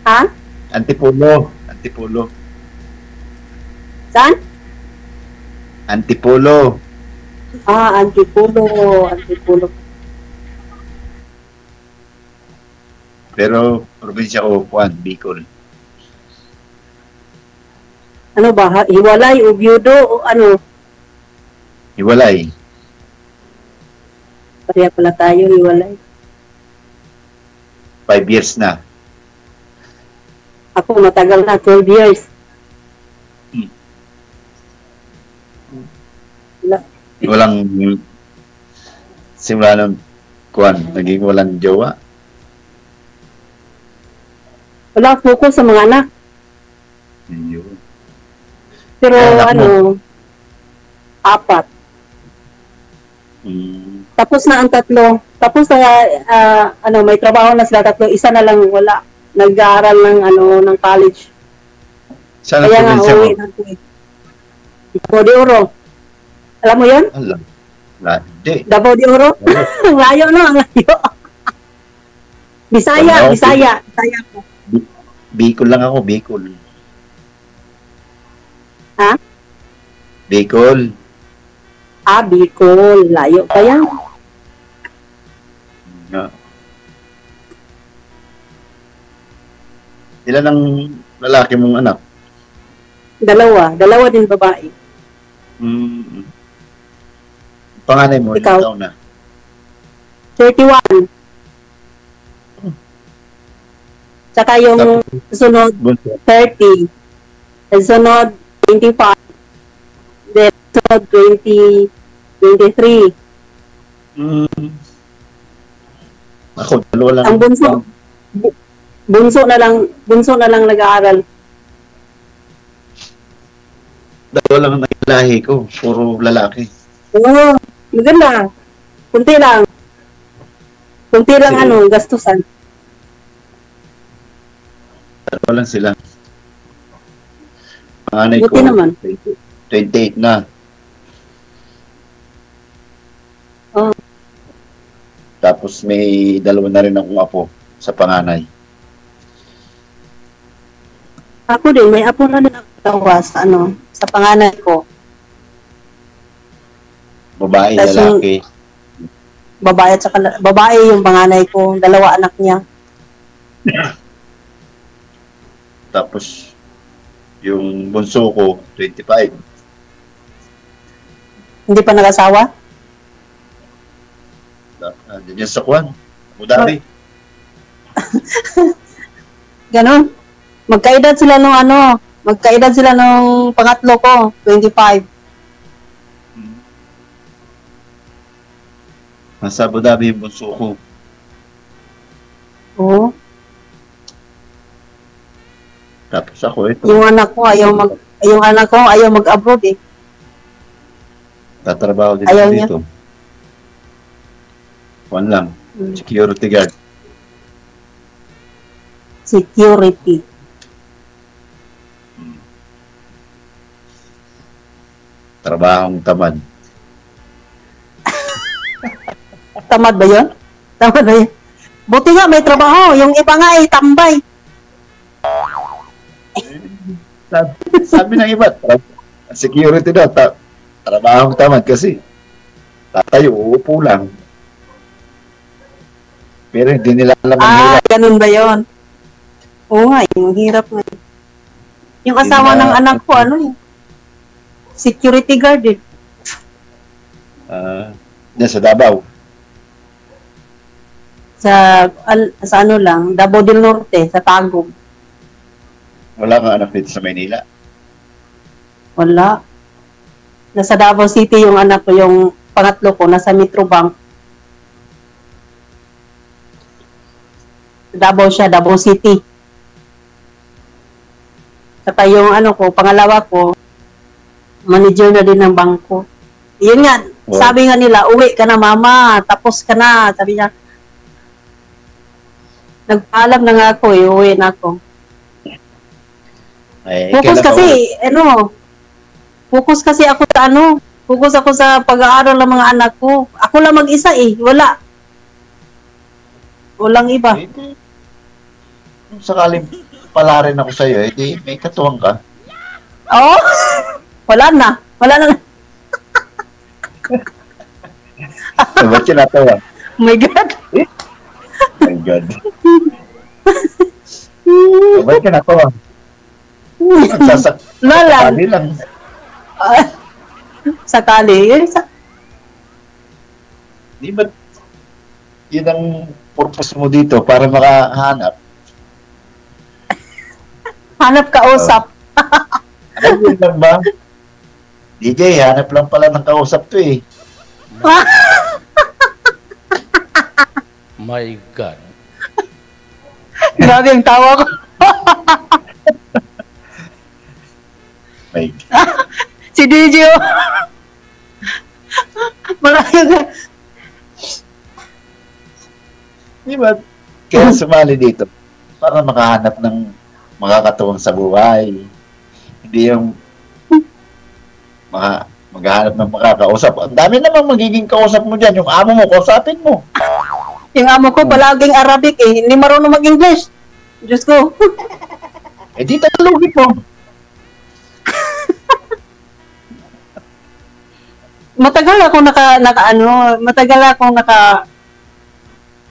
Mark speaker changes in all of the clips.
Speaker 1: Ha?
Speaker 2: Antipolo. Antipolo.
Speaker 1: Saan?
Speaker 2: Antipolo.
Speaker 1: Antipolo. Antipolo.
Speaker 2: Pero probinsya ko, Juan, Bicol.
Speaker 1: Ano ba? Hiwalay o byudo o ano?
Speaker 2: Hiwalay.
Speaker 1: Pareha pala tayo, hiwalay.
Speaker 2: 5 years na.
Speaker 1: Ako matagal na, 12 years.
Speaker 2: Walang simula ng Juan, naging walang jowa.
Speaker 1: Wala focus sa mga anak.
Speaker 2: Yun.
Speaker 1: Pero
Speaker 2: Anak mo?
Speaker 1: 4.
Speaker 2: Mm.
Speaker 1: Tapos na ang 3. Tapos na may trabaho na sila 3. Isa na lang wala. Nag-aaral ng ng college.
Speaker 2: Saan ang
Speaker 1: Kaya nga
Speaker 2: probinsya mo?
Speaker 1: uwi na ito. Davao de Oro. Alam mo 'yan?
Speaker 2: Alam. Hindi.
Speaker 1: Davao de Oro. Ang layo no, ang layo. Bisaya, Bisaya po.
Speaker 2: Bicol lang ako, Bicol.
Speaker 1: Ha?
Speaker 2: Bicol.
Speaker 1: Bicol. Layo pa yan.
Speaker 2: Ilan ang lalaki mong anak?
Speaker 1: 2. 2 din babae.
Speaker 2: Mm. Panganay mo,
Speaker 1: Ikaw?
Speaker 2: ilang taon na?
Speaker 1: 31. Saka yung sunod
Speaker 2: Bunso.
Speaker 1: 30. Sunod 25. Then sunod 23.
Speaker 2: Mm. Ako, 2 lang.
Speaker 1: Ang bunso na lang nag-aaral.
Speaker 2: 2 lang ang lahi ko. Puro lalaki.
Speaker 1: Oo, maganda. Kunti lang
Speaker 2: Sige.
Speaker 1: gastusan.
Speaker 2: 2 lang sila. Panganay ko,
Speaker 1: Buti naman.
Speaker 2: 28 na.
Speaker 1: Oo.
Speaker 2: Tapos may 2 na rin akong apo sa panganay.
Speaker 1: Ako din, may apo na din ako tawas, sa panganay ko.
Speaker 2: Babae,
Speaker 1: Tas
Speaker 2: lalaki.
Speaker 1: Babae yung panganay ko, 2 anak niya.
Speaker 2: Tapos, yung bunso ko, 25.
Speaker 1: Hindi pa nag-asawa?
Speaker 2: Diyan sa Kwan, Abu Dhabi.
Speaker 1: Ganon. Magkaedad sila nung pangatlo ko, 25.
Speaker 2: Nasa Abu Dhabi yung bunso ko.
Speaker 1: Oo.
Speaker 2: Tapos ako, ito.
Speaker 1: Yung anak ko ayaw mag-abroad eh.
Speaker 2: Tatrabaho din
Speaker 1: Ayaw
Speaker 2: ako
Speaker 1: niya.
Speaker 2: dito. Kwan lang. Security guard.
Speaker 1: Security.
Speaker 2: Trabahong tamad.
Speaker 1: Tamad ba yun? Buti nga may trabaho. Yung iba nga ay tambay.
Speaker 2: Sabi ng iba, security daw, trabahong tamad kasi tatayo, uupo lang. Pero hindi nila alam ang hirap.
Speaker 1: Ganun ba yun? Oo nga, yung hirap nga. Yung asawa ng anak ko, security guard eh.
Speaker 2: Diyan sa Davao.
Speaker 1: Sa Davao del Norte, sa Tagum.
Speaker 2: Wala kang anak dito sa Maynila.
Speaker 1: Wala. Nasa Davao City yung anak ko, yung pangatlo ko, nasa Metrobank. Davao siya, Davao City. Saka yung pangalawa ko, manager na din ng bangko. Yun nga, sabi nga nila, uwi ka na mama, tapos ka na, sabi niya. Nagpaalam na nga ako uwi na ako. Focus kasi ako sa focus ako sa pag-aaral ng mga anak ko. Ako lang mag-isa Walang iba.
Speaker 2: Sakaling pala rin ako sa'yo, eh, di may katuwang ka.
Speaker 1: Oh, wala na. Wala na.
Speaker 2: Ba't siya natawa?
Speaker 1: Oh my God.
Speaker 2: My God. Ba't ka natawa?
Speaker 1: Wala
Speaker 2: Sakali lang.
Speaker 1: Sakali.
Speaker 2: Di ba yun ang purpose mo dito para makahanap?
Speaker 1: Hanap kausap.
Speaker 2: Ano yun lang ba? DJ, hanap lang pala ng kausap to eh.
Speaker 3: My God.
Speaker 1: Grabe ang tawa ko.
Speaker 2: May
Speaker 1: Si DJ. Oh. Malayo.
Speaker 2: Di ba? Kaya sumali dito para makahanap ng makakatuwang sa buhay. Hindi yung maghahanap ng makakausap. Ang dami namang magiging kausap mo dyan. Yung amo mo, kausapin mo.
Speaker 1: Yung amo ko palaging Arabic eh. Hindi marunong mag-English. Diyos ko.
Speaker 2: Eh di tagalogin mo.
Speaker 1: Matagal ako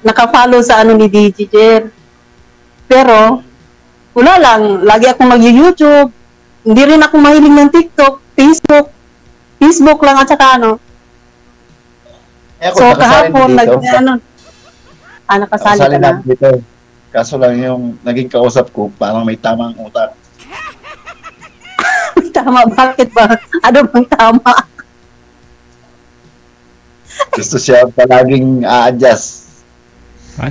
Speaker 1: naka-follow sa ano ni DJ Jer. Pero, wala lang. Lagi akong mag-YouTube. Hindi rin ako mahilig ng TikTok, Facebook. Facebook lang at saka ano.
Speaker 2: Eh ako,
Speaker 1: So,
Speaker 2: nakasali
Speaker 1: kahapon,
Speaker 2: na dito.
Speaker 1: nakasali
Speaker 2: Nakasali
Speaker 1: ka na.
Speaker 2: na dito. Kaso lang yung naging kausap ko, parang may tamang utak.
Speaker 1: Tama, bakit ba? Ano bang tama?
Speaker 2: Gusto siya palaging a-adjust.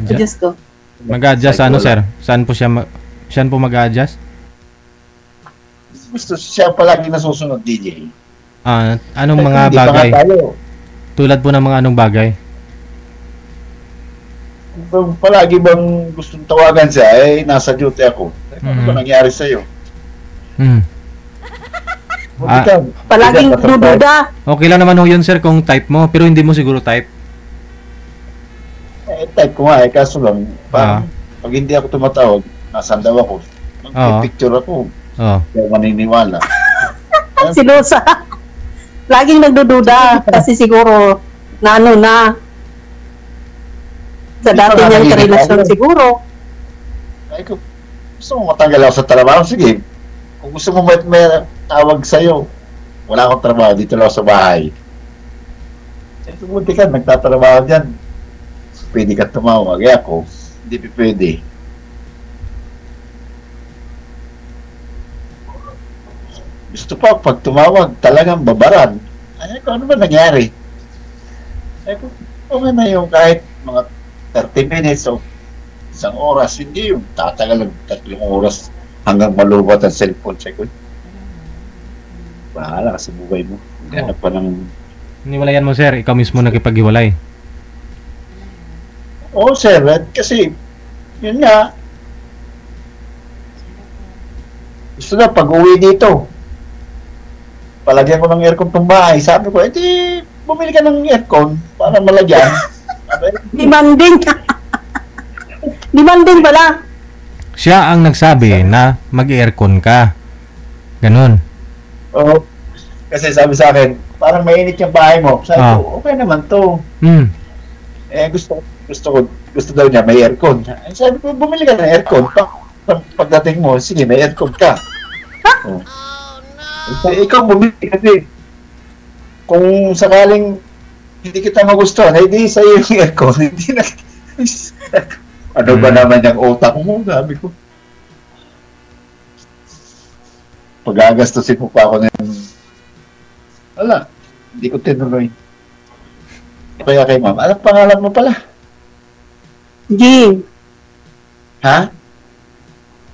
Speaker 1: Diyos ko.
Speaker 4: Mag-adjust ano, sir? Saan po saan po mag-adjust?
Speaker 2: Gusto siya palaging nasusunod, DJ.
Speaker 4: Anong mga
Speaker 2: Hindi pa nga
Speaker 4: bagay?
Speaker 2: tayo.
Speaker 4: Tulad po ng mga anong bagay?
Speaker 2: Kung palagi bang gustong tawagan siya, eh, nasa duty ako. Ano ba nangyari sa'yo? Buti ka.
Speaker 1: Palaging
Speaker 2: Buti ka,
Speaker 1: dududa.
Speaker 4: Okay lang naman ho yun, sir, kung type mo. Pero hindi mo siguro type.
Speaker 2: Eh, type ko nga, kaso lang, parang pag hindi ako tumatawag, nasan daw ako. Mag-picture ako.
Speaker 4: Oo.
Speaker 2: Kaya maniniwala.
Speaker 1: Si Lusa. Laging nagdududa. Kasi siguro, na ano na. Sa dati niyang karelasyon siguro.
Speaker 2: Ay, kung gusto mo matanggal ako sa trabaho, sige. Kung gusto mo may tawag sa'yo, wala akong trabaho, dito lang ako sa bahay. Eh, buti ka, nagtatrabaho dyan. Pwede ka tumawag. Eh ako, hindi pwede. Gusto pa, pag tumawag, talagang babaran. Ay, ano ba nangyari? Ay, okay na yung kahit mga 30 minutes o isang oras, hindi yung tatagal ng 3 oras hanggang malubat ang cellphone sa ko. Bahala ka sa buhay mo. Ganap pa ng...
Speaker 4: Hiniwalayan mo, sir. Ikaw mismo nakipaghiwalay.
Speaker 2: Oo, sir. Kasi, yun nga. Gusto na, pag-uwi dito, palagyan ko ng aircon tong bahay. Sabi ko, edi, bumili ka ng aircon para malagyan.
Speaker 1: Demanding. Demanding pala.
Speaker 4: Siya ang nagsabi na mag-aircon ka. Ganun.
Speaker 2: Oo. Kasi sabi sa akin, parang mainit yung bahay mo. Sabi ko, okay naman to. Eh, gusto daw niya may aircon. Eh, sabi ko, bumili ka ng aircon. Pagdating mo, sige, may aircon ka. Oh. Eh, ikaw bumili kasi kung sakaling hindi kita magustuhan, eh di sa'yo yung aircon. Hindi na... Ano ba naman yung utak mo? Sabi ko. Pag-agastusin mo pa ako ng... Wala. Hindi ko tinuloy. Kaya kay ma'am, anong pangalan mo pala?
Speaker 1: Ging.
Speaker 2: Ha?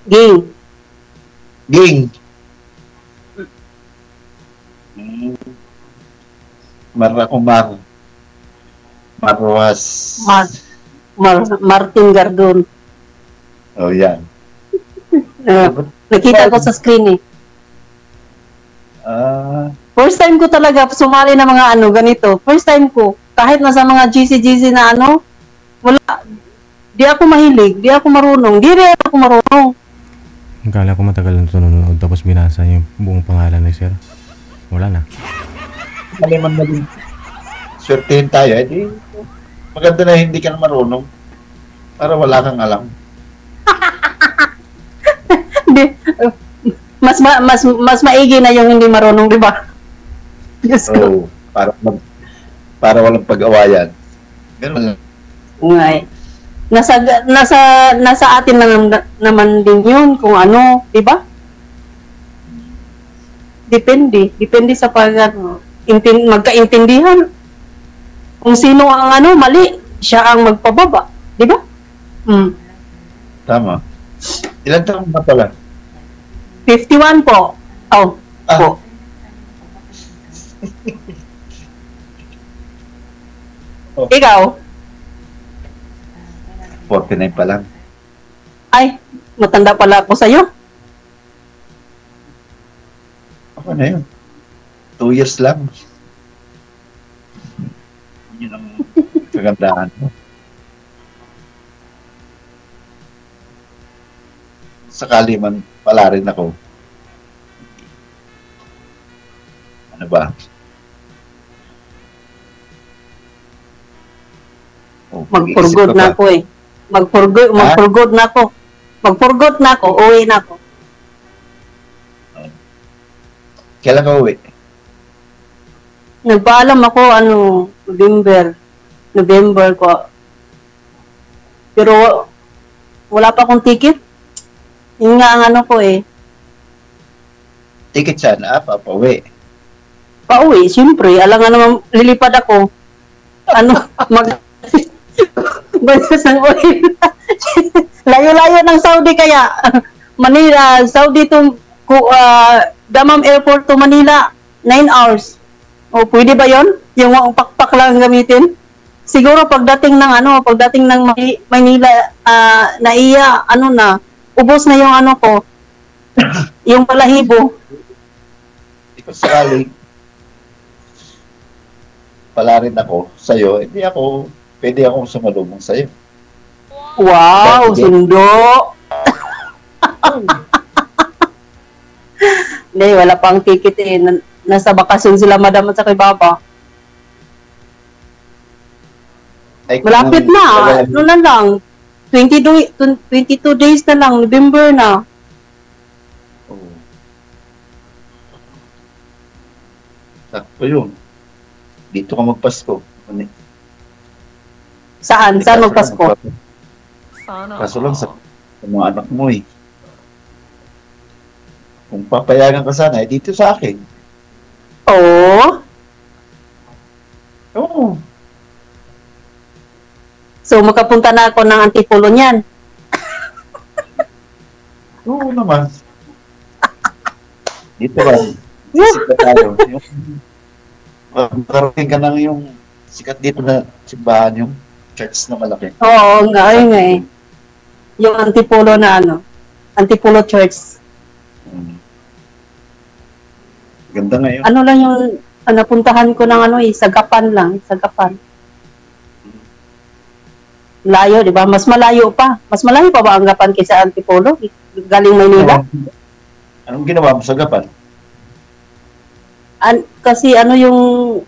Speaker 1: Ging.
Speaker 2: Ging. Mar. Marwas.
Speaker 1: Martin Gardon.
Speaker 2: Oh, yan.
Speaker 1: Nakita ko sa screen eh. First time ko talaga sumali ng mga ano, ganito. First time ko. Kahit nasa mga GC na ano, wala. Di ako mahilig. Di ako marunong. Di rin ako marunong.
Speaker 4: Akala ko matagal na nanonood tapos binasa yung buong pangalan ni sir. Wala na.
Speaker 2: Maliman na din. Swertehin tayo. Eh, di, maganda na hindi ka na marunong. Para wala kang alam.
Speaker 1: Di, mas maigi na yung hindi marunong, di ba? Diyos ko.
Speaker 2: So, para walang pag-awayan. Ganun lang.
Speaker 1: Ngay. Nasa atin naman din yun kung ano, di ba? Depende sa magkaintindihan. Kung sino ang mali, siya ang magpababa, di ba?
Speaker 2: Tama. Ilan taon na pala?
Speaker 1: 51 po. Oh, po.
Speaker 2: Oh.
Speaker 1: Ikaw?
Speaker 2: 49 pa lang.
Speaker 1: Ay, matanda pala ako sa'yo.
Speaker 2: Ako na yun. 2 years lang. Yun ang kagandahan mo. Sakali man pala rin ako. Ano ba? Oh,
Speaker 1: Mag-forgood na ako eh. Mag-forgood na ako. Mag-forgood na ako. Uwi na ako.
Speaker 2: Kailan ka uwi?
Speaker 1: Nagpaalam ako, November ko. Pero, wala pa akong ticket. Yun nga ang ko eh.
Speaker 2: Ticket sana, papauwi.
Speaker 1: Pauwi, siyempre. Alam nga naman, lilipad ako. Bantas ng oil. Layo-layo ng Saudi kaya. Manila, Saudi to Damam Airport to Manila, 9 hours. O, pwede ba yon? Yung pakpak lang gamitin? Siguro pagdating ng Manila, naiya, ubos na yung ko, yung palahibo.
Speaker 2: Ikaw sakali, pala rin ako sa'yo, hindi ako, pwede akong sumalubong sa'yo.
Speaker 1: Wow, sundo! Hindi, wala pang ticket eh. Nasa bakasyon sila madam at saka baba. Malapit na. Ano na lang. 22 days na lang. November na.
Speaker 2: Oh. Sakto yun. Dito ka magpasko.
Speaker 1: Saan? Saan magpasko?
Speaker 2: Kaso lang sa mga anak mo eh. Kung papayagan ka sana, dito sa akin.
Speaker 1: Oo.
Speaker 2: Oo.
Speaker 1: So, makapunta na ako ng Antipolo niyan.
Speaker 2: Oo naman. Dito lang. Sikat tayo. Magkarating ka ng yung sikat dito na simbahan, yung church na malaki.
Speaker 1: Oo, nga eh. Yung Antipolo na Antipolo Church.
Speaker 2: Ganda ngayon.
Speaker 1: Ano lang yung napuntahan ko ng Sagapan lang. Sagapan. Layo, di ba? Mas malayo pa. Mas malayo pa ba ang Gapan kaysa Antipolo? Galing Maynila?
Speaker 2: Anong ginawa mo sa Gapan?
Speaker 1: Kasi yung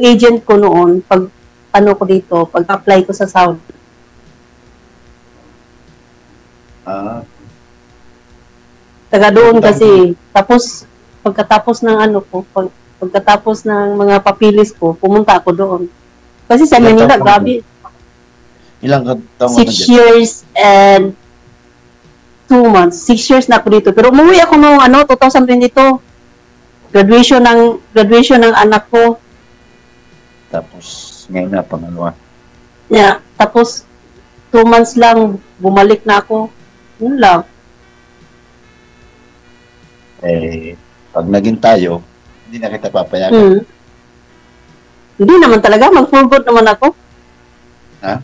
Speaker 1: agent ko noon, pag pag-apply ko sa Saudi. Taga doon kasi, pagkatapos ng pagkatapos ng mga papilis ko, pumunta ako doon. Kasi sa Manila, gabi.
Speaker 2: Ilang taon
Speaker 1: 6 years and 2 months. 6 years na ako dito. Pero umuwi ako noong 2022. Graduation ng anak ko.
Speaker 2: Tapos, ngayon na, pangalawa.
Speaker 1: Yeah, tapos 2 months lang, bumalik na ako. Yun lang.
Speaker 2: Pag naging tayo, hindi na kita papayagan.
Speaker 1: Hindi naman talaga, mag-forward naman ako.
Speaker 2: Ha?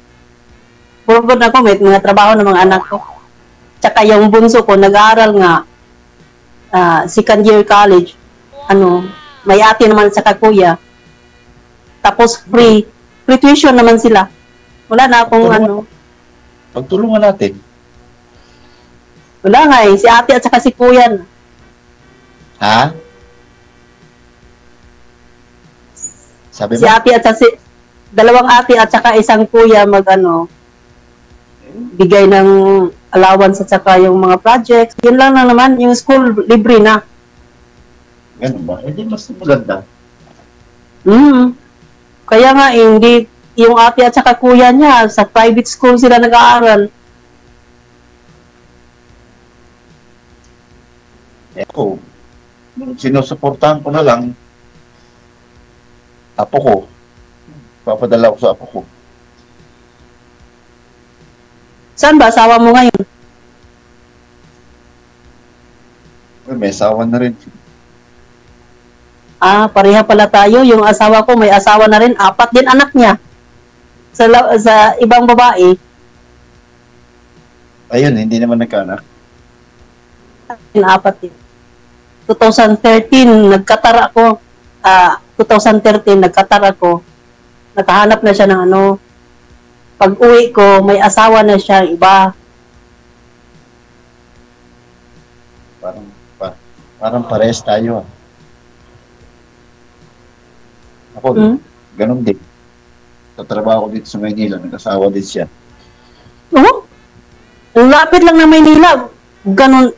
Speaker 1: Forward ako, may mga trabaho ng mga anak ko. Tsaka yung bunso ko, nag-aaral nga, second year college. May ate naman sa kuya. Tapos free tuition naman sila. Wala na akong
Speaker 2: Pagtulungan natin.
Speaker 1: Wala nga eh, si ate at saka si kuya.
Speaker 2: Ha? Sabi
Speaker 1: Si
Speaker 2: mo?
Speaker 1: ate at saka dalawang ate at saka isang kuya bigay ng allowance at saka yung mga projects. Yun lang na naman, yung school libre na.
Speaker 2: Ganun ba? Hindi mas maganda.
Speaker 1: Kaya nga, hindi, yung ate at saka kuya niya, sa private school sila nag-aaral.
Speaker 2: Ako, sinusuportahan ko na lang apo ko. Papadala ko sa apo ko.
Speaker 1: Saan ba asawa mo ngayon?
Speaker 2: May asawa na rin.
Speaker 1: Pareha pala tayo. Yung asawa ko may asawa na rin. 4 din anak niya. Sa ibang babae.
Speaker 2: Ayun, hindi naman nagkaanak.
Speaker 1: 4 din. 2013, nagkatar ako. 2013, nagkatar ako. Nakahanap na siya ng Pag uwi ko, may asawa na siya, iba.
Speaker 2: Parang parehas tayo. Ako, ganun din. Sa trabaho ko dito sa Maynila, nag-asawa din siya.
Speaker 1: Oo? Ang lapit lang ng Maynila. Ganun.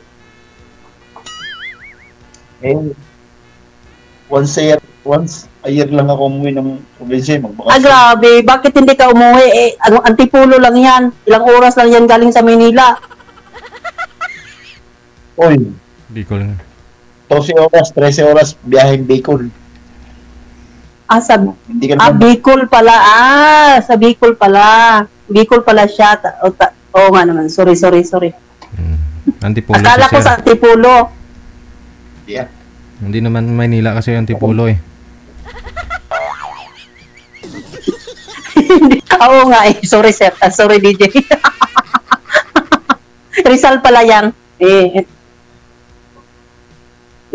Speaker 2: Once a year lang ako umuwi ng probinsya, magbakasyon.
Speaker 1: Grabe. Bakit hindi ka umuwi? Antipulo lang yan. Ilang oras lang yan galing sa Maynila.
Speaker 2: Oy.
Speaker 4: Bicol.
Speaker 2: 12 oras, 13 oras, biyaheng Bicol. Hindi ka naman.
Speaker 1: Bicol pala. Sa Bicol pala. Bicol pala siya. Oo nga naman. Sorry.
Speaker 4: Antipulo.
Speaker 1: Akala ko sa Antipulo.
Speaker 2: Yeah.
Speaker 4: Hindi naman Maynila kasi Antipulo eh.
Speaker 1: Oo nga eh. Sorry sir. Sorry DJ. Rizal pala yan.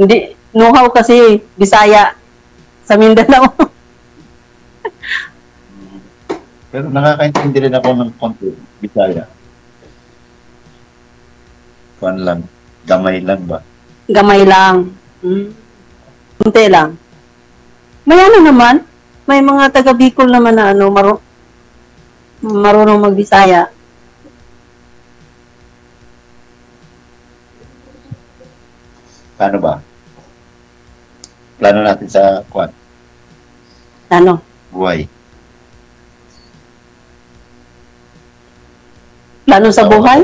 Speaker 1: Hindi. Know-how kasi Bisaya sa Mindanao.
Speaker 2: Pero nakakaintindi rin ako ng konti, Bisaya. Kuan lang. Gamay lang ba?
Speaker 1: Gamay lang. Kunti lang. May naman. May mga taga Bicol naman na marunong mag-Bisaya.
Speaker 2: Paano ba? Plano natin sa kuan. Buhay.
Speaker 1: Plano sa buhay?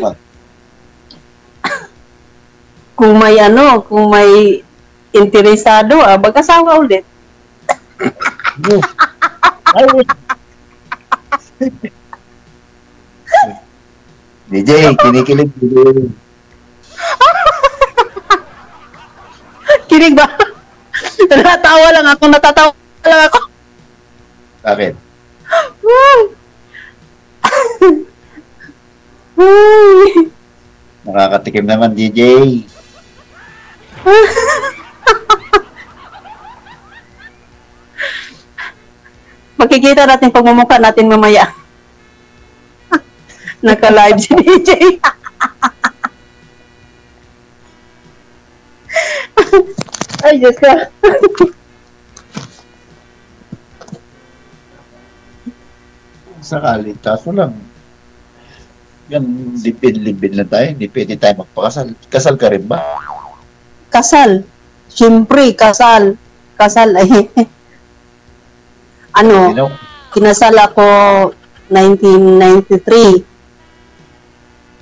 Speaker 1: Kung may interesado, mag-asawa ulit.
Speaker 2: DJ, kinikilig.
Speaker 1: Kinig ba? Natatawa lang ako.
Speaker 2: Bakit? Nakakatikim naman, DJ.
Speaker 1: Makikita natin pagmumukha natin mamaya. Naka-live si DJ. Ay, Diyos ka.
Speaker 2: Sakali, kaso lang. Yan, lipid-lipid lang tayo. Hindi pwede tayo magpakasal. Kasal ka rin ba?
Speaker 1: Kasal. Siyempre, kasal. Kasal ay... kinasal ako 1993.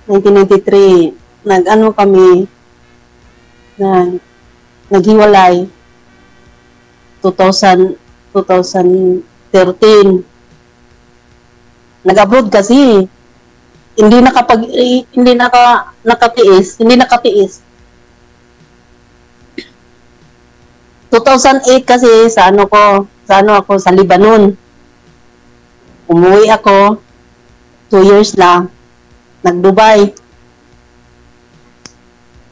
Speaker 1: 1993. Naghiwalay. 2013. Nag-abroad kasi. Hindi nakatiis. 2008 kasi sa ako sa Lebanon. Umuwi ako 2 years lang. Nag-Dubai.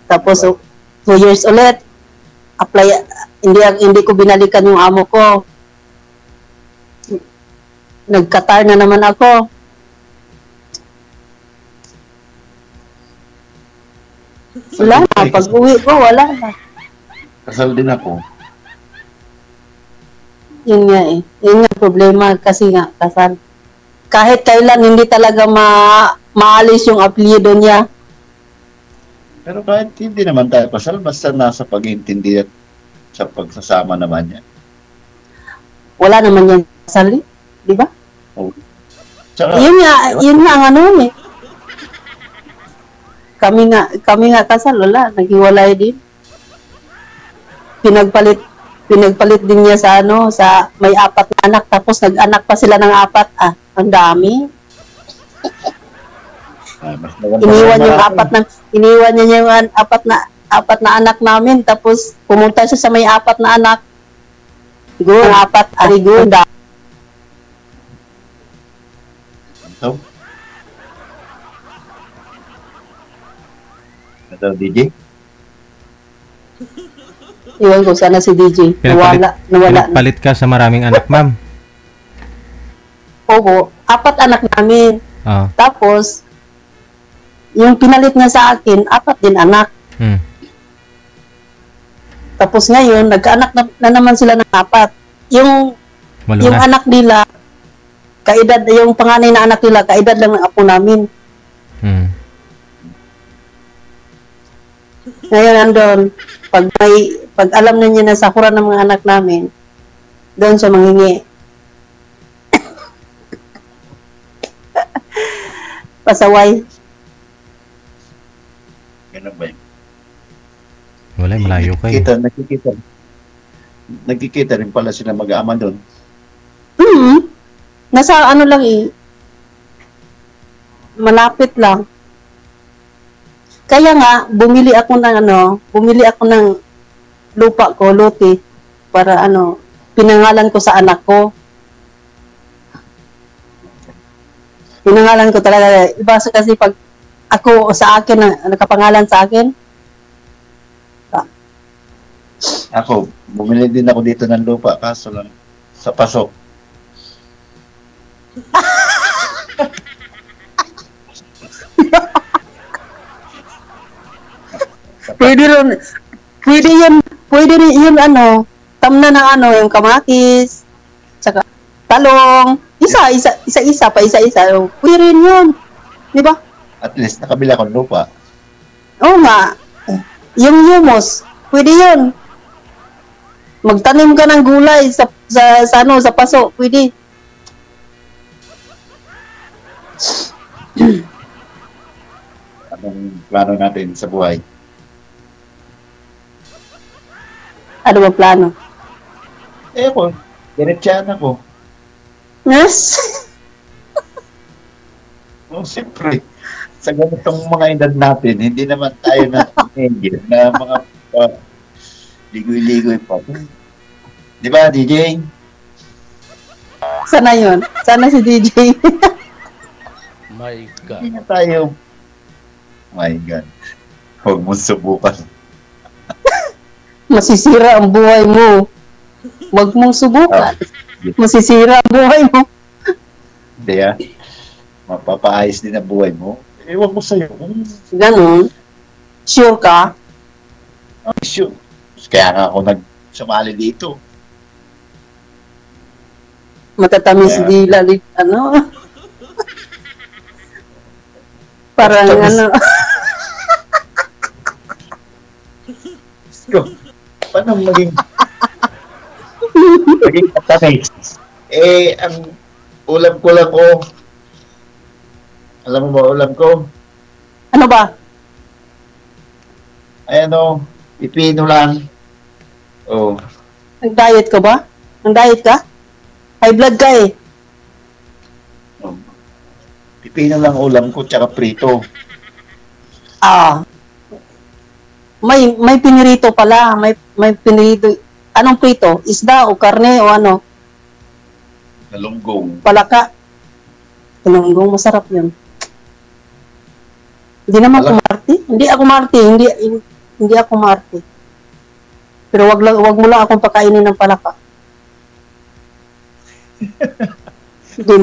Speaker 1: Tapos 2 years ulit. Apply, hindi ko binalikan yung amo ko. Nag-Qatar na naman ako. Wala na. Pag uwi ko, wala na.
Speaker 2: Kasal din ako.
Speaker 1: Yun nga eh. Yun nga problema kasi nga kasal. Kahit kailan hindi talaga maalis yung apelyido niya.
Speaker 2: Pero kahit hindi naman tayo kasal, basta nasa pag-iintindi at sa pagsasama naman niya.
Speaker 1: Wala naman yan kasal eh. Di ba?
Speaker 2: Oh. Tsaka,
Speaker 1: Yun nga ang ano eh. Kami nga kasal, wala. Naghiwalay din. Pinagpalit din niya sa sa may 4 na anak, tapos nag-anak pa sila ng 4. Ah, ang dami. Iniwan niya yung 4 na anak namin, tapos pumunta siya sa may 4 na anak. Siguro 4, arigo,
Speaker 2: ito. Ito, DJ?
Speaker 1: Iwan ko, sana si DJ. Nawala na.
Speaker 4: Pinagpalit ka sa maraming anak, ma'am?
Speaker 1: Oo, 4 anak namin.
Speaker 4: Ah.
Speaker 1: Tapos, yung pinalit niya sa akin, 4 din anak. Tapos ngayon, nagkaanak na naman sila ng 4. Yung anak nila, kaedad, yung panganay na anak nila, kaedad lang ng apo namin. Ngayon, andun, pag alam na niya na sakuran ng mga anak namin, doon siya manghingi. Pasaway.
Speaker 2: Ganun ba yun?
Speaker 4: Wala, malayo kayo.
Speaker 2: Nagkikita rin pala sila mag-aama doon.
Speaker 1: Nasa ano lang eh. Malapit lang. Kaya nga, bumili ako ng lupa ko, lote, para pinangalan ko sa anak ko. Pinangalan ko talaga. Iba kasi pag ako sa akin, nakapangalan sa akin.
Speaker 2: Ako, bumili din ako dito ng lupa, kaso lang sa paso. Pwede rin yun tamna ng yung kamatis, tsaka talong, isa-isa. Pwede rin yun. Di ba? At least nakabila akong lupa.
Speaker 1: Oo nga. Yung humus, pwede yun. Magtanim ka ng gulay sa paso, pwede.
Speaker 2: Anong plano natin sa buhay?
Speaker 1: Ano ba plano?
Speaker 2: Ako, diretsahan ako.
Speaker 1: Yes.
Speaker 2: Siyempre, sa ganitong mga edad natin, hindi naman tayo na mga ligoy-ligoy pa. Di ba, DJ?
Speaker 1: Sana yun. Sana si DJ.
Speaker 3: My God.
Speaker 2: Hindi na tayo. My God. Huwag mo subukan.
Speaker 1: Masisira ang buhay mo. Huwag mong subukan. Masisira ang buhay mo.
Speaker 2: Hindi mapapaayos din ang buhay mo. Ewan ko sa'yo.
Speaker 1: Ganon. Sure ka?
Speaker 2: Sure. Kaya nga ako nagsumali dito.
Speaker 1: Matatamis dila. Parang
Speaker 2: Paano maging matamis? Ang ulam ko lang alam mo ba ulam ko?
Speaker 1: Ano ba?
Speaker 2: Pipino lang. Oh.
Speaker 1: Nag-diet ka ba? Nag-diet ka? High blood ka eh.
Speaker 2: Pipino lang ulam ko, tsaka prito.
Speaker 1: May pinirito pala. May pinirito. Anong prito? Isda o karne o ano?
Speaker 2: Galunggong.
Speaker 1: Palaka. Galunggong, masarap yun. Hindi naman ako marti. Hindi ako marti. Pero wag mo lang akong pakainin ng palaka. Di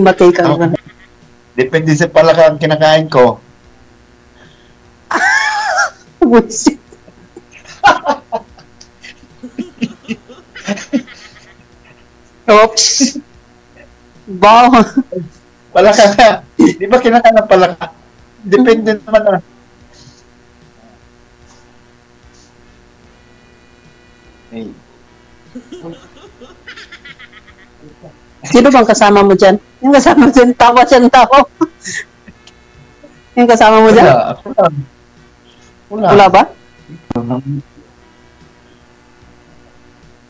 Speaker 1: matay ka.
Speaker 2: Depende sa palaka ang kinakain ko.
Speaker 1: Buisit. Oops. Wow.
Speaker 2: Palaka ka. Di ba kinakain ng palaka? Depende naman na. Hey.
Speaker 1: Sino bang kasama mo dyan? Yung kasama mo dyan, tawa siyang tao. Yung kasama mo dyan?
Speaker 2: Wala. Ako lang. Wala.
Speaker 1: Wala ba?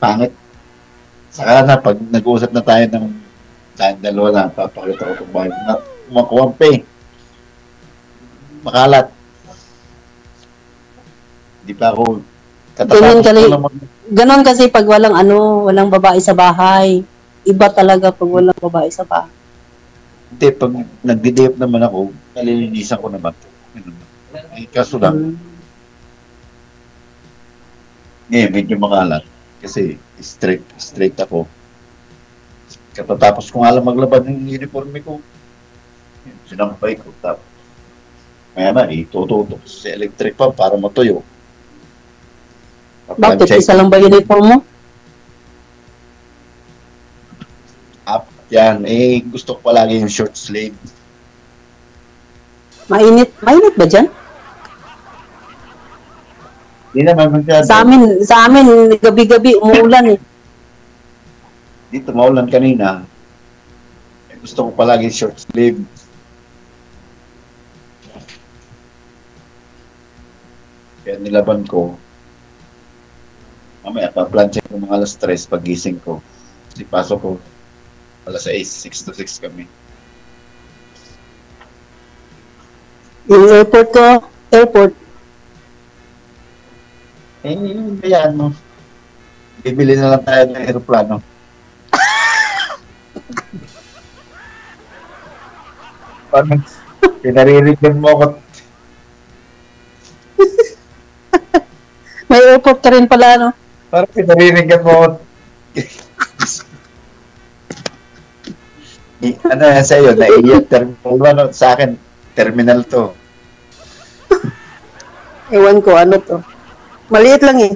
Speaker 2: Pangit. Saka na, pag nag-uusap na tayo ng tayong dalawa lang, papakita ko itong bahay na kumakuwampi. Makalat. Hindi pa ako
Speaker 1: Ganon kasi pag walang babae sa bahay. Iba talaga pag walang babae sa bahay.
Speaker 2: Hindi, pag nagdi-date naman ako, nalilinisan ko naman. Kaso lang, ngayon, medyo makalat. Kasi straight ako. Katatapos ko nga lang maglabad ng uniforme ko, sinampay ko. Tapos, maya na, itututok sa electric pa para matuyo.
Speaker 1: Bakit? Isa lang ba uniform mo?
Speaker 2: Yan, gusto ko palagi yung short sleeve.
Speaker 1: Mainit ba dyan?
Speaker 2: Hindi naman masyado.
Speaker 1: Sa amin, gabi-gabi umuulan eh.
Speaker 2: Dito maulan kanina. Gusto ko palagi short sleeve. Kaya nilaban ko. Mamaya, pa-plancha ko mga alas 3 pag-gising ko. Kasi pasok ko alas 6 to 6 kami.
Speaker 1: Yung airport.
Speaker 2: Bayaan mo. Bibili na lang tayo ng aeroplano. Parang pinaririgan mo ako.
Speaker 1: May airport ka rin pala, no?
Speaker 2: Parang pinaririgan mo ako. Ano yan sa'yo? Naiiyak terminal. Sa akin, terminal to.
Speaker 1: Ewan ko, ano to? Maliit lang eh.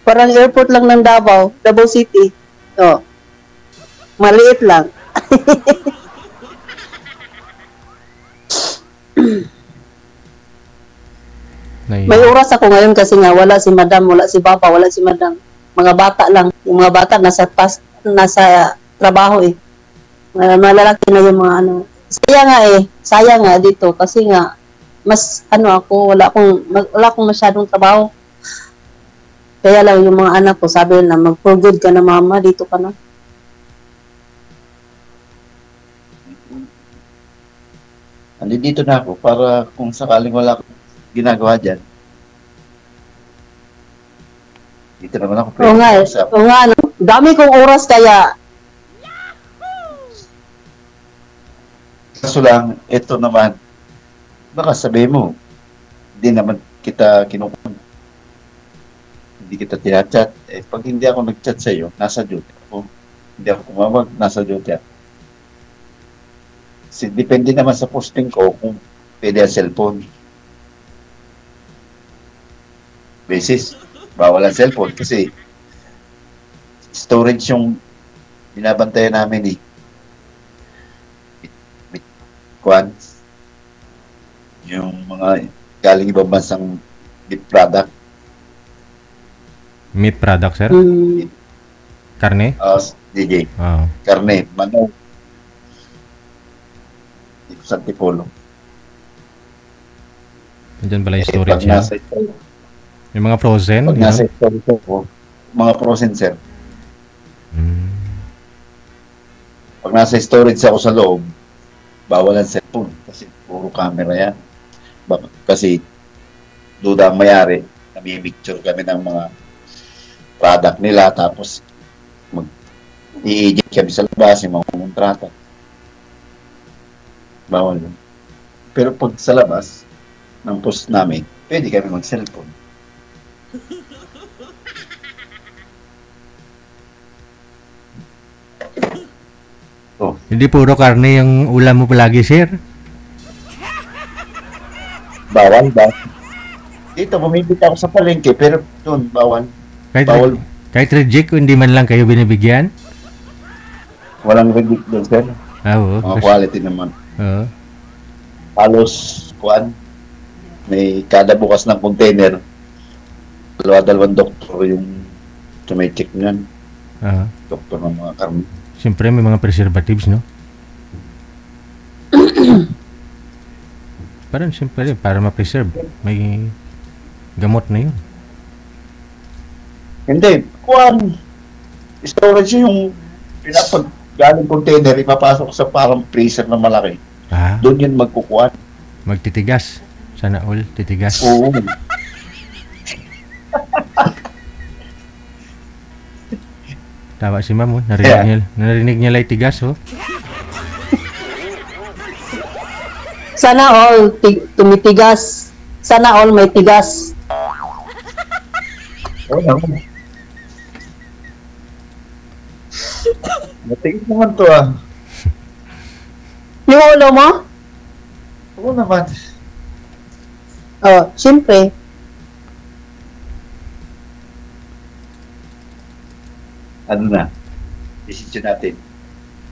Speaker 1: Parang airport lang ng Davao City. Oh. Maliit lang. May oras ako ngayon kasi nga wala si Madam, wala si Papa, wala si Madam. Mga bata lang. Yung mga bata nasa trabaho eh. Malalaki na yung mga ano. Sayang nga dito kasi nga mas ako wala akong masyadong trabaho. Kaya lang yung mga anak ko sabi na mag-for good ka na mama, dito ka na.
Speaker 2: Dito na ako para kung sakaling wala akong ginagawa dyan. Dito naman ako.
Speaker 1: Oo nga, no? Dami kong oras kaya.
Speaker 2: Kaso lang, ito naman, baka sabihin mo, hindi naman kita hindi kita tinachat. Pag hindi ako nag-chat sa'yo, nasa duty ako. Hindi ako kumawag, nasa duty ako. Kasi depende naman sa posting ko kung pwede ang cellphone. Basis, bawal ang cellphone kasi storage yung binabantayan namin eh. Yung mga galing ibang bansang meat product.
Speaker 4: Meat product, sir? Karne?
Speaker 2: DJ. Karne, manok. Dito sa Antipolo.
Speaker 4: Diyan pala yung storage niya. Yung mga frozen?
Speaker 2: Pag nasa storage ko, mga frozen, sir. Pag nasa storage ako sa loob, bawal ang cellphone kasi puro camera yan. Kasi duda ang mayari, nami-picture kami ng mga product nila tapos i-eject kami sa labas yung mga kontrata. Bawal yun. Pero pag sa labas ng post namin, pwede kami mag-cellphone.
Speaker 4: Hindi puro karne yung ulam mo palagi, sir?
Speaker 2: Bawal ba? Dito, bumibili ako sa palengke, pero doon, bawal. Bawal.
Speaker 4: Kahit reject, hindi man lang kayo binibigyan?
Speaker 2: Walang reject doon, sir.
Speaker 4: Oo.
Speaker 2: Mga quality naman.
Speaker 4: Oo.
Speaker 2: Halos, may kada bukas ng container, dalawang doktor yung tumicheck niyan. Doktor ng mga karne.
Speaker 4: Siyempre, may mga preservatives, no? Parang siyempre, para ma-preserve. May gamot na yun.
Speaker 2: Hindi. Storage yung pinapagaling container, ipapasok sa parang freezer na malaki. Doon yun magkukuhan.
Speaker 4: Magtitigas. Sana all, titigas.
Speaker 2: Oo.
Speaker 4: Tawa si Ma'am, narinig niya lang tigas, oh.
Speaker 1: Sana all tumitigas. Sana all may tigas.
Speaker 2: Oo naman. Matigas naman to
Speaker 1: Yung ulo mo?
Speaker 2: Oo naman.
Speaker 1: Siyempre.
Speaker 2: Ano na? Decision natin.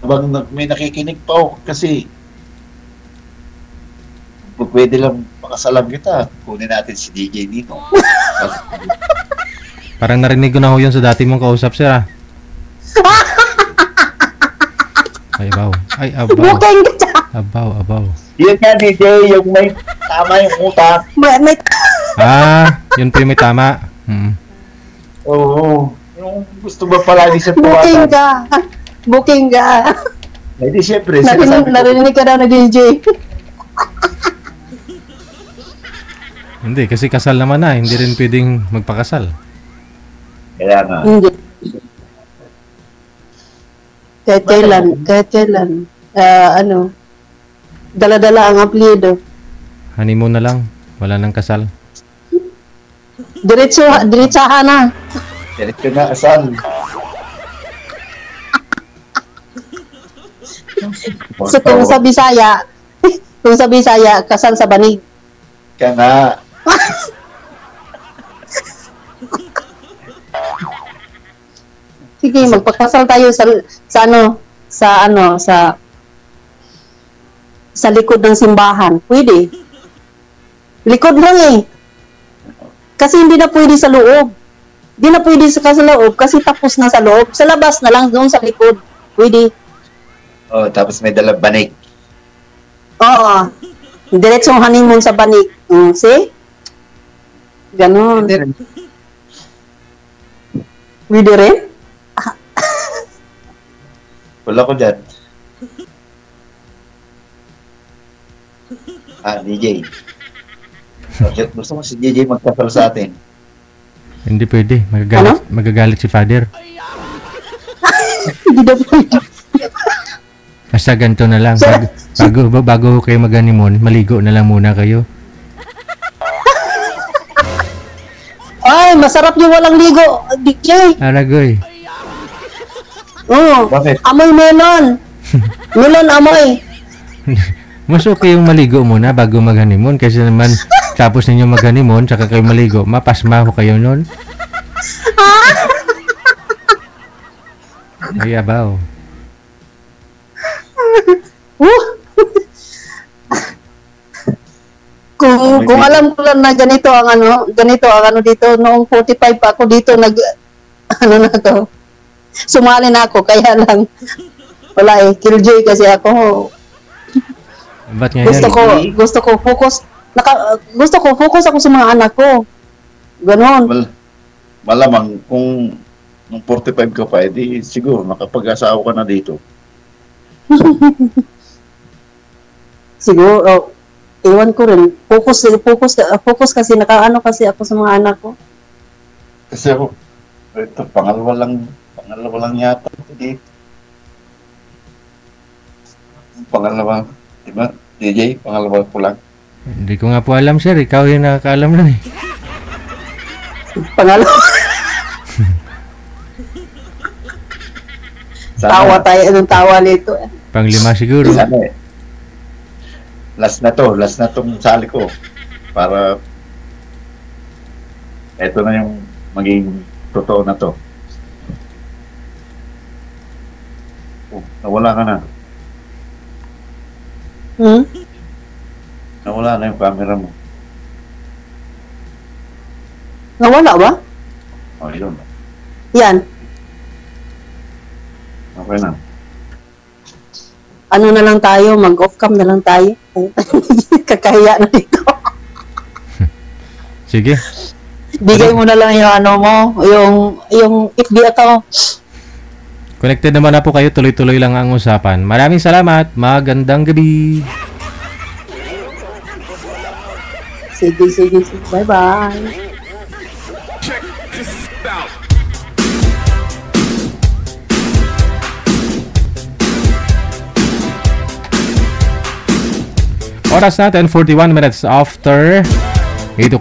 Speaker 2: Habang may nakikinig pa ako kasi kung pwede lang pakasalam kita, kunin natin si DJ Nino.
Speaker 4: Parang narinig ko na ho yun sa dati mong kausap, sir, Ay, abaw. Ay, abaw.
Speaker 1: Bukeng ka.
Speaker 4: Abaw.
Speaker 2: Yan nga, DJ, yung may tama yung utak.
Speaker 4: Yun po yung may tama.
Speaker 2: Oo. Yung gusto ba pala di sa
Speaker 1: Bukeng ka. Bukeng ka.
Speaker 2: Hindi, siyempre.
Speaker 1: Narinig ka daw na DJ.
Speaker 4: Hindi, kasi kasal naman na. Hindi rin pwedeng magpakasal.
Speaker 2: Kaya nga.
Speaker 1: Hindi. Kahit kailan. Dala-dala ang apelyido.
Speaker 4: Honeymoon na lang. Wala nang kasal.
Speaker 1: Diretsahan na.
Speaker 2: Diretso na, asal.
Speaker 1: So, kung sa Bisaya, kasal sa banig.
Speaker 2: Ka na.
Speaker 1: Sige, magpakasal tayo sa likod ng simbahan. Pwede. Likod lang eh. Kasi hindi na pwede sa loob. Hindi na pwede sa loob kasi tapos na sa loob. Sa labas na lang, doon sa likod. Pwede.
Speaker 2: Tapos may dalang banig.
Speaker 1: Oo. Diretsong honeymoon sa banig. See? Ganon. Pwede rin?
Speaker 2: Wala ko dyan. DJ. Gusto mo si DJ magkasal sa atin?
Speaker 4: Hindi pwede. Magagalit si Father.
Speaker 1: Hindi na pwede.
Speaker 4: Basta ganito na lang. Bago kayo mag-honeymoon, maligo na lang muna kayo.
Speaker 1: Ay, masarap yung walang ligo, DJ.
Speaker 4: Aragoy.
Speaker 1: Oo.
Speaker 2: Bakit?
Speaker 1: Amoy melon. Melon amoy.
Speaker 4: Mas okay yung maligo muna bago mag-honeymoon kasi naman tapos ninyo mag-honeymoon tsaka kayo maligo, mapasma ho kayo nun. Ay, abaw.
Speaker 1: Kung alam ko lang na ganito ang ano dito, noong 45 pa ako dito sumali na ako, kaya lang wala killjoy kasi ako.
Speaker 4: Ba't ngayon?
Speaker 1: Gusto ko focus ako sa mga anak ko. Ganon.
Speaker 2: Malamang kung nung 45 ka pa, edi siguro nakapag-asawa ka na dito.
Speaker 1: Siguro, iwan ko rin. Focus kasi nakaano kasi ako sa mga anak ko.
Speaker 2: Kasi ako, ito, pangalawa lang yata dito. Pangalawa, di ba? DJ, pangalawa ko lang.
Speaker 4: Hindi ko nga po alam, sir. Ikaw yung nakakaalam nun eh.
Speaker 1: Pangalawa. Tawa tayo, anong tawa nito?
Speaker 4: Panglima siguro.
Speaker 2: Last na tong sali ko. Para Ito na yung maging totoo na to. Oh, nawala ka na. Nawala na yung camera mo.
Speaker 1: Nawala ba?
Speaker 2: Oh, yun.
Speaker 1: Yan.
Speaker 2: Okay na.
Speaker 1: Ano na lang tayo, mag-off cam na lang tayo. Kakahiya na dito.
Speaker 4: Sige.
Speaker 1: Bigay mo na lang yung ano mo, yung FB account.
Speaker 4: Connected naman na po kayo. Tuloy-tuloy lang ang usapan. Maraming salamat. Magandang gabi.
Speaker 1: Sige. Bye-bye.
Speaker 4: Oras natin, 41 minutes after 8 o'clock.